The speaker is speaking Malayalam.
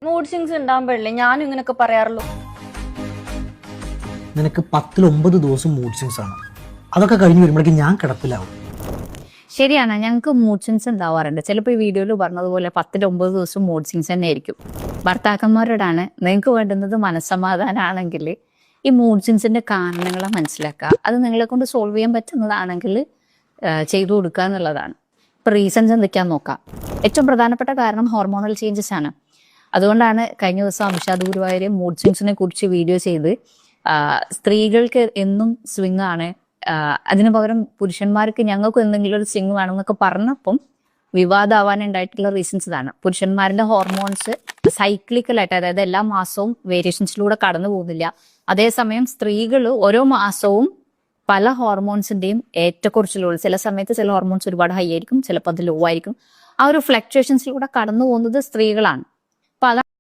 മൂഡ് സ്വിങ്സ് ഉണ്ടാകുമ്പോഴല്ലേ ഞാനും ഇങ്ങനെയൊക്കെ പറയാറുള്ളൂ. നിനക്ക് 10-9 ദിവസം മൂഡ് സ്വിങ്സ് ആണ്. അതൊക്കെ കഴിഞ്ഞ് വരുമ്പോഴേക്കും ഞാൻ കിടപ്പിലാവും. ശരിയാണ്, ഞങ്ങൾക്ക് മൂഡ് സ്വിങ്സ് ഉണ്ടാവാറുണ്ട്. ചിലപ്പോൾ ഈ വീഡിയോയിൽ പറഞ്ഞതുപോലെ 10-9 ദിവസം മൂഡ് സ്വിങ്സ് തന്നെ ആയിരിക്കും. ഭർത്താക്കന്മാരോടാണ് നിങ്ങൾക്ക് വേണ്ടുന്നത് മനസ്സമാധാനമാണെങ്കിൽ ഈ മൂഡ് സ്വിങ്സിന്റെ കാരണങ്ങളെ മനസ്സിലാക്കുക. അത് നിങ്ങളെ കൊണ്ട് സോൾവ് ചെയ്യാൻ പറ്റുന്നതാണെങ്കിൽ ചെയ്തു കൊടുക്കുക എന്നുള്ളതാണ്. ഇപ്പൊ റീസൺസ് എന്തൊക്കെയാന്ന് നോക്കാം. ഏറ്റവും പ്രധാനപ്പെട്ട കാരണം ഹോർമോണൽ ചേഞ്ചസ് ആണ്. അതുകൊണ്ടാണ് കഴിഞ്ഞ ദിവസം അഭിഷാദ് ഗുരുവായൂർ മൂഡ് സ്വിങ്സിനെ കുറിച്ച് വീഡിയോ ചെയ്ത് സ്ത്രീകൾക്ക് എന്നും സ്വിങ് ആണ്, അതിനു പകരം പുരുഷന്മാർക്ക് ഞങ്ങൾക്ക് എന്തെങ്കിലും ഒരു സ്വിങ് വേണമെന്നൊക്കെ പറഞ്ഞപ്പം വിവാദമാവാനുണ്ടായിട്ടുള്ള റീസൺസ് ഇതാണ്. പുരുഷന്മാരുടെ ഹോർമോൺസ് സൈക്ലിക്കലായിട്ട്, അതായത് എല്ലാ മാസവും വേരിയേഷൻസിലൂടെ കടന്നു പോകുന്നില്ല. അതേസമയം സ്ത്രീകൾ ഓരോ മാസവും പല ഹോർമോൺസിന്റെയും ഏറ്റക്കുറച്ചിലുള്ള, ചില സമയത്ത് ചില ഹോർമോൺസ് ഒരുപാട് ഹൈ ആയിരിക്കും, ചിലപ്പോൾ അത് ലോ ആയിരിക്കും. ആ ഒരു ഫ്ലക്ച്വേഷൻസിലൂടെ കടന്നു പോകുന്നത് സ്ത്രീകളാണ്. അപ്പൊ